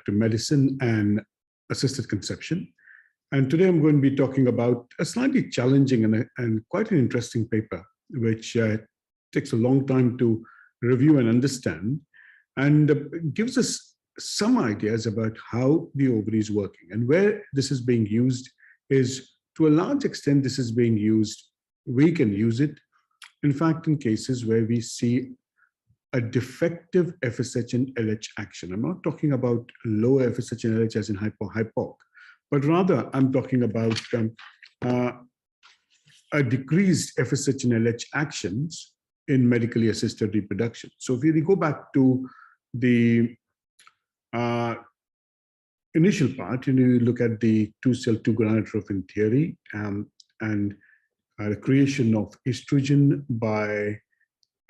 to medicine and assisted conception. And today I'm going to be talking about a slightly challenging and quite an interesting paper, which takes a long time to review and understand, and gives us some ideas about how the ovary is working. And where this is being used is, to a large extent, this is being used, we can use it, in fact, in cases where we see a defective FSH and LH action. I'm not talking about lower FSH and LH as in hypoc, but rather I'm talking about a decreased FSH and LH actions in medically assisted reproduction. So if we go back to the initial part, you look at the two-cell, two-gonadotrophin theory and the creation of estrogen by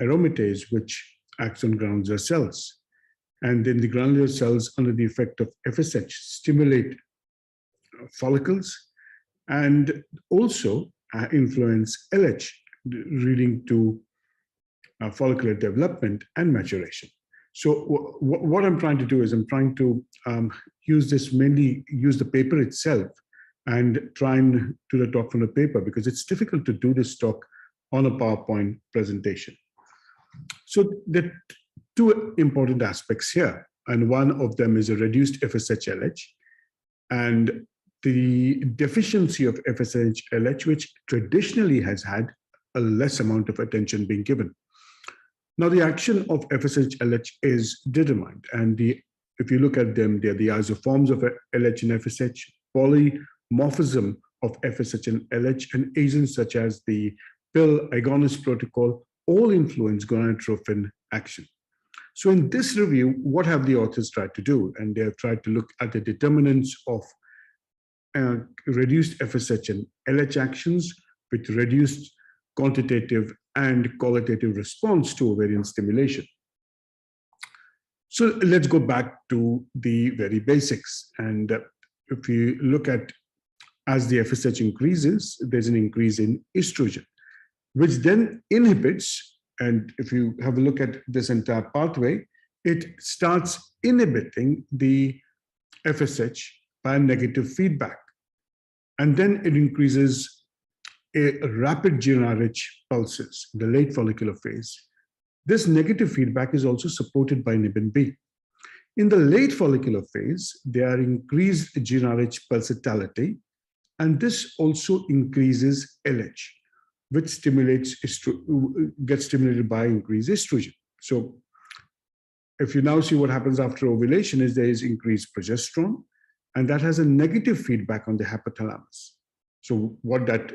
aromatase, which acts on granular cells. And then the granular cells, under the effect of FSH, stimulate follicles and also influence LH, leading to follicular development and maturation. So what I'm trying to do is I'm trying to use the paper itself and try and do the talk from the paper, because it's difficult to do this talk on a PowerPoint presentation. So there are two important aspects here, and one of them is a reduced FSH-LH and the deficiency of FSH-LH, which traditionally has had a less amount of attention being given. Now, the action of FSH-LH is determined, and if you look at them, they're the isoforms of LH and FSH, polymorphism of FSH and LH, and agents such as the pill agonist protocol all influence gonadotrophin action. So in this review, what have the authors tried to do? And they have tried to look at the determinants of reduced FSH and LH actions with reduced quantitative and qualitative response to ovarian stimulation. So let's go back to the very basics. And if you look at, as the FSH increases, there's an increase in estrogen, which then inhibits, and if you have a look at this entire pathway, it starts inhibiting the FSH by negative feedback. And then it increases a rapid GnRH pulses in the late follicular phase. This negative feedback is also supported by inhibin B. In the late follicular phase, there are increased GnRH pulsatility, and this also increases LH, which gets stimulated by increased estrogen. So if you now see what happens after ovulation is there is increased progesterone, and that has a negative feedback on the hypothalamus. So what that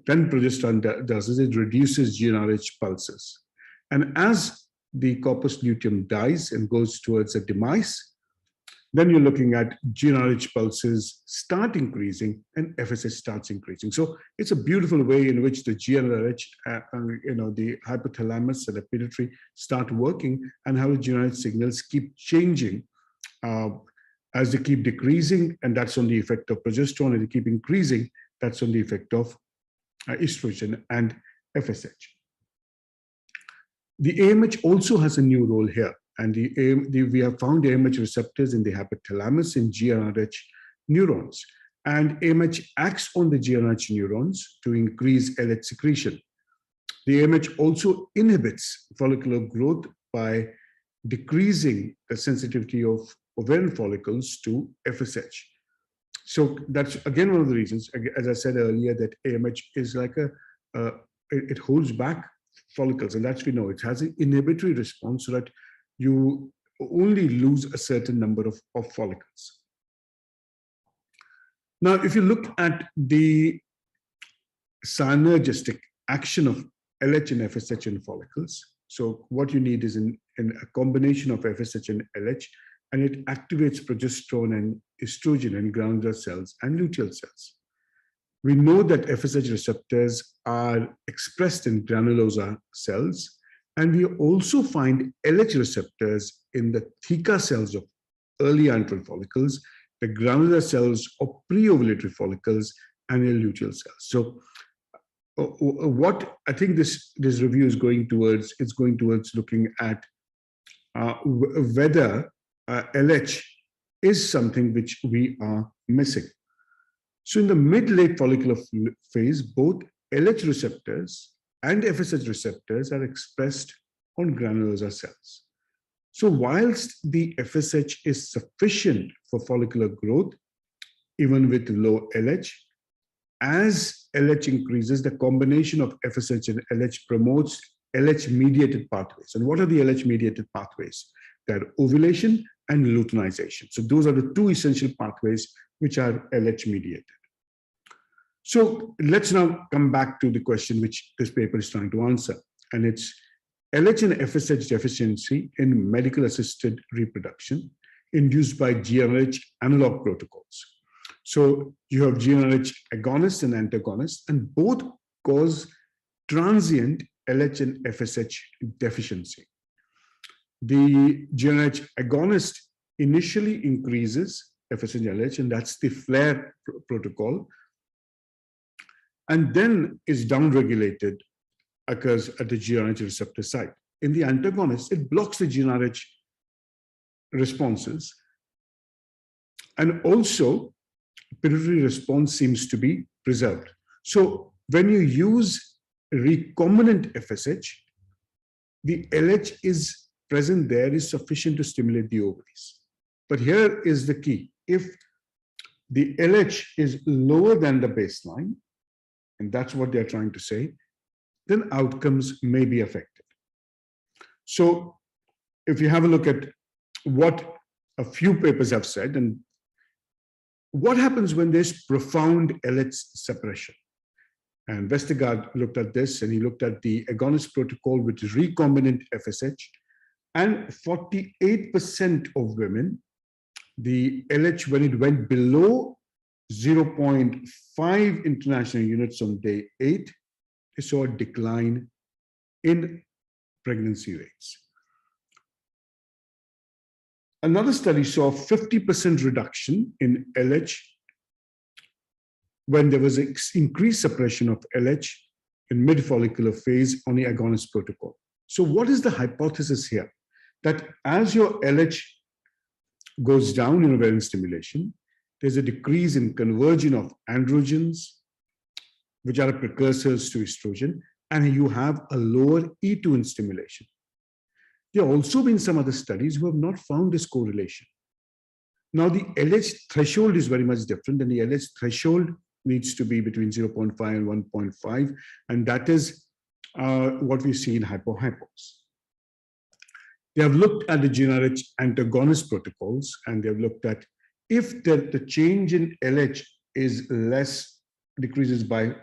then progesterone does is it reduces GnRH pulses. And as the corpus luteum dies and goes towards a demise, then you're looking at GnRH pulses start increasing and FSH starts increasing. So it's a beautiful way in which the GnRH, the hypothalamus and the pituitary start working, and how the GnRH signals keep changing as they keep decreasing, and that's on the effect of progesterone, and they keep increasing, that's on the effect of estrogen and FSH. The AMH also has a new role here. And we have found AMH receptors in the hypothalamus in GnRH neurons. And AMH acts on the GnRH neurons to increase LH secretion. The AMH also inhibits follicular growth by decreasing the sensitivity of ovarian follicles to FSH. So that's, again, one of the reasons, as I said earlier, that AMH is like it holds back follicles. And that's, we know, it has an inhibitory response so that you only lose a certain number of follicles. Now, if you look at the synergistic action of LH and FSH in follicles, so what you need is in a combination of FSH and LH, and it activates progesterone and estrogen in granular cells and luteal cells. We know that FSH receptors are expressed in granulosa cells, and we also find LH receptors in the theca cells of early antral follicles, the granular cells of pre-ovulatory follicles, and the luteal cells. So what I think this review is going towards, it's going towards looking at whether LH is something which we are missing. So in the mid-late follicular phase, both LH receptors and FSH receptors are expressed on granulosa cells. So whilst the FSH is sufficient for follicular growth, even with low LH, as LH increases, the combination of FSH and LH promotes LH-mediated pathways. And what are the LH-mediated pathways? They're ovulation and luteinization. So those are the two essential pathways which are LH-mediated. So let's now come back to the question which this paper is trying to answer. And it's LH and FSH deficiency in medical-assisted reproduction induced by GnRH analog protocols. So you have GnRH agonists and antagonists, and both cause transient LH and FSH deficiency. The GnRH agonist initially increases FSH and LH, and that's the flare protocol, and then is downregulated, occurs at the GnRH receptor site. In the antagonist, it blocks the GnRH responses, and also pituitary response seems to be preserved. So when you use recombinant FSH, the LH is present there is sufficient to stimulate the ovaries. But here is the key. If the LH is lower than the baseline, and that's what they're trying to say, then outcomes may be affected. So if you have a look at what a few papers have said, and what happens when there's profound LH suppression? And Vestergaard looked at this, and he looked at the agonist protocol with recombinant FSH, and 48% of women, the LH, when it went below 0.5 international units on day 8, they saw a decline in pregnancy rates. Another study saw 50% reduction in LH when there was increased suppression of LH in mid-follicular phase on the agonist protocol. So what is the hypothesis here? That as your LH goes down in ovarian stimulation, there's a decrease in conversion of androgens, which are precursors to estrogen, and you have a lower E2 in stimulation. There have also been some other studies who have not found this correlation. Now, the LH threshold is very much different, and the LH threshold needs to be between 0.5 and 1.5, and that is what we see in hypo-hypos. They have looked at the GnRH antagonist protocols, and they have looked at if the change in LH is less, decreases by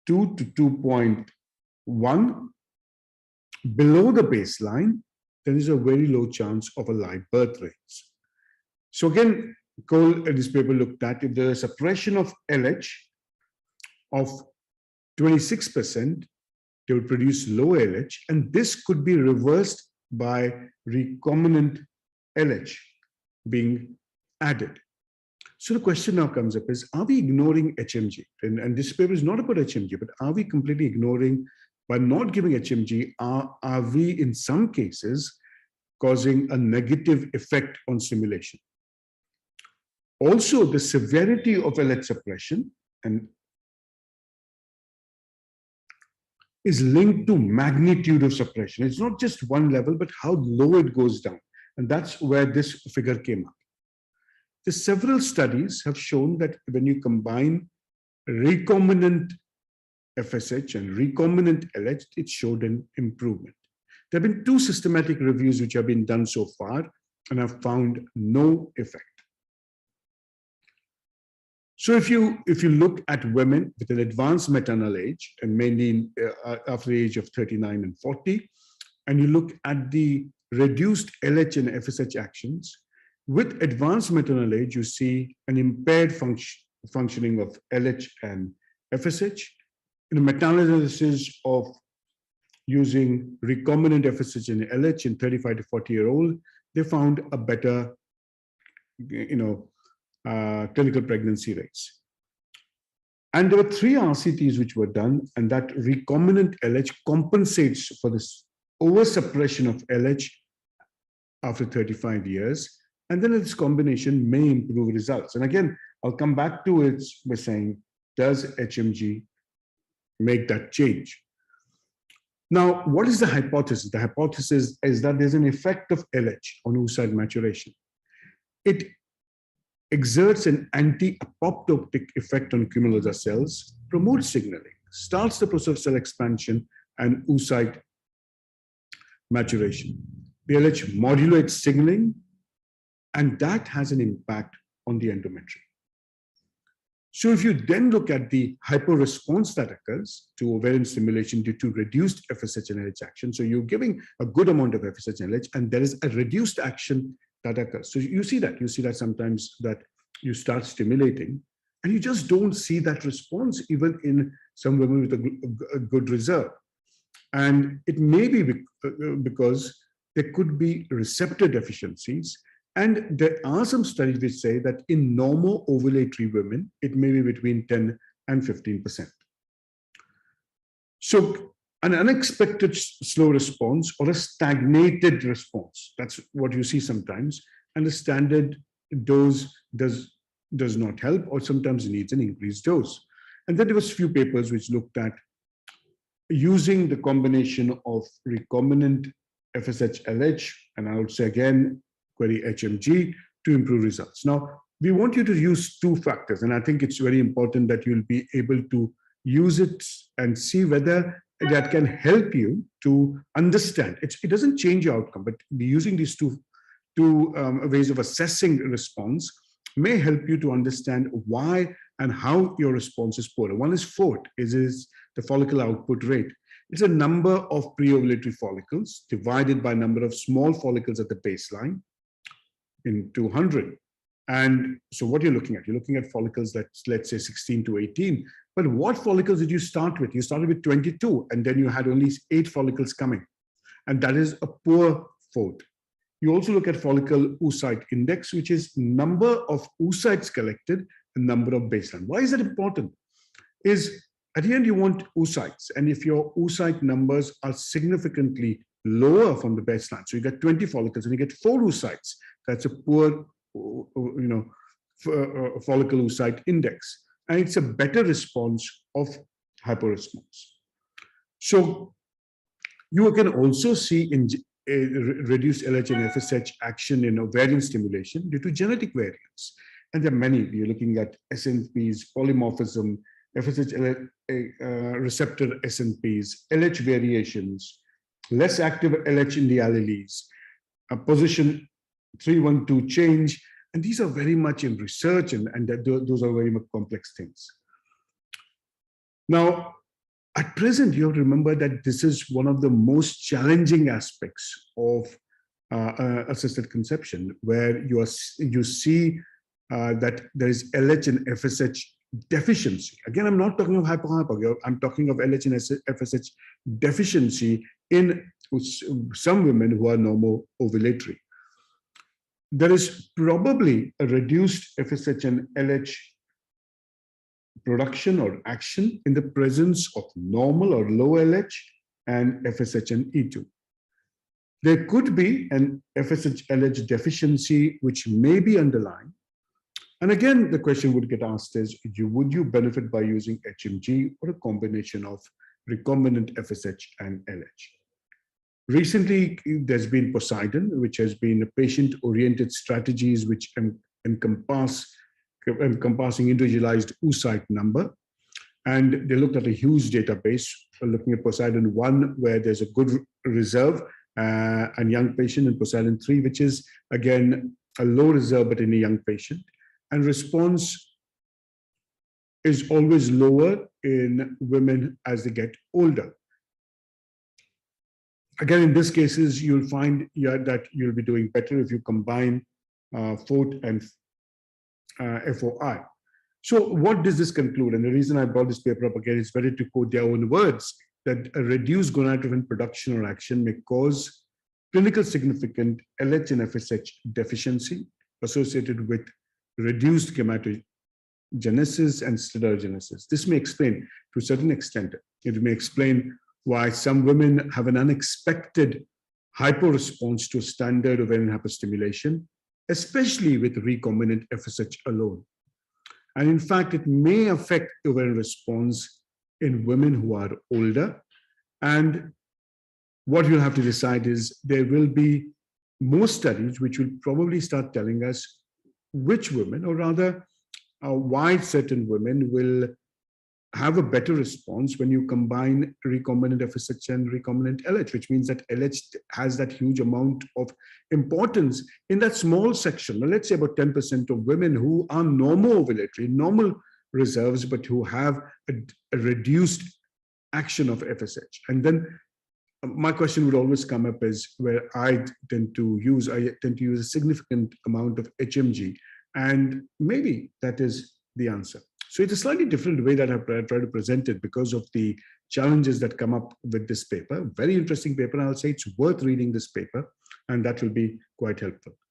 2 to 2.1 below the baseline, there is a very low chance of a live birth rates. So again, Cole in this paper looked at if there is suppression of LH of 26%, they would produce low LH, and this could be reversed by recombinant LH being added. So the question now comes up is, are we ignoring HMG? And this paper is not about HMG, but are we completely ignoring, by not giving HMG, are we in some cases causing a negative effect on stimulation? Also, the severity of LH suppression is linked to magnitude of suppression. It's not just one level, but how low it goes down. And that's where this figure came up. The several studies have shown that when you combine recombinant FSH and recombinant LH, it showed an improvement. There have been 2 systematic reviews which have been done so far and have found no effect. So if you look at women with an advanced maternal age, and mainly after the age of 39 and 40, and you look at the reduced LH and FSH actions, with advanced maternal age, you see an impaired functioning of LH and FSH. In a meta-analysis of using recombinant FSH and LH in 35 to 40-year-old, they found a better, clinical pregnancy rates. And there were 3 RCTs which were done, and that recombinant LH compensates for this oversuppression of LH after 35 years. And then this combination may improve results. And again, I'll come back to it by saying, does HMG make that change? Now, what is the hypothesis? The hypothesis is that there's an effect of LH on oocyte maturation. It exerts an anti-apoptotic effect on cumulative cells, promotes signaling, starts the process of cell expansion and oocyte maturation. The LH modulates signaling, and that has an impact on the endometrium. So if you then look at the hyperresponse that occurs to ovarian stimulation due to reduced FSH and LH action, so you're giving a good amount of FSH and LH, and there is a reduced action that occurs. So you see that sometimes that you start stimulating, and you just don't see that response even in some women with a good reserve. And it may be because there could be receptor deficiencies. And there are some studies which say that in normal ovulatory women, it may be between 10 and 15%. So an unexpected slow response or a stagnated response, that's what you see sometimes. And the standard dose does not help, or sometimes needs an increased dose. And then there was a few papers which looked at using the combination of recombinant FSH LH, and I would say again, query HMG to improve results. Now, we want you to use two factors, and I think it's very important that you'll be able to use it and see whether that can help you to understand. It doesn't change your outcome, but using these two ways of assessing response may help you to understand why and how your response is poor. One is FORT, is the follicle output rate. It's a number of pre-ovulatory follicles divided by number of small follicles at the baseline in 200. And so what you're looking at follicles that's, let's say, 16 to 18. But what follicles did you start with? You started with 22, and then you had only 8 follicles coming. And that is a poor FORT. You also look at follicle oocyte index, which is number of oocytes collected and number of baseline. Why is that important? Is at the end you want oocytes, and if your oocyte numbers are significantly lower from the baseline, so you get 20 follicles and you get 4 oocytes, that's a poor, follicle oocyte index, and it's a better response of hyperresponse. So you can also see in reduced LH and FSH action in ovarian stimulation due to genetic variants. And there are many. You're looking at SNPs, polymorphism, FSH receptor SNPs, LH variations, less active LH in the alleles, a position 312 change. And these are very much in research, and those are very much complex things. Now, at present, you have to remember that this is one of the most challenging aspects of assisted conception, where you see that there is LH and FSH deficiency. Again, I'm not talking of hypo, I'm talking of LH and FSH deficiency in some women who are normal ovulatory. There is probably a reduced FSH and LH production or action in the presence of normal or low LH and FSH and E2. There could be an FSH LH deficiency which may be underlying. And again, the question would get asked is, would you benefit by using HMG or a combination of recombinant FSH and LH? Recently, there's been Poseidon, which has been patient-oriented strategies which encompassing individualized oocyte number. And they looked at a huge database, looking at Poseidon 1, where there's a good reserve and young patient, and Poseidon 3, which is, again, a low reserve but in a young patient. And response is always lower in women as they get older. Again, in these cases, you'll find that you'll be doing better if you combine FORT and FOI. So what does this conclude? And the reason I brought this paper up again is better to quote their own words, that a reduced gonadotropin production or action may cause clinical significant LH and FSH deficiency associated with reduced gametogenesis and sclerogenesis. This may explain, to a certain extent, it may explain why some women have an unexpected hyporesponse to standard ovarian hyperstimulation, especially with recombinant FSH alone. And in fact, it may affect ovarian response in women who are older. And what you'll have to decide is there will be more studies which will probably start telling us which women, or rather a wide set of women, will have a better response when you combine recombinant FSH and recombinant LH, which means that LH has that huge amount of importance in that small section. Now, let's say about 10% of women who are normal ovulatory, normal reserves, but who have a reduced action of FSH. And then my question would always come up is where I tend to use a significant amount of HMG, and maybe that is the answer. So it's a slightly different way that I try to present it because of the challenges that come up with this paper. Very interesting paper. I'll say it's worth reading this paper, and that will be quite helpful.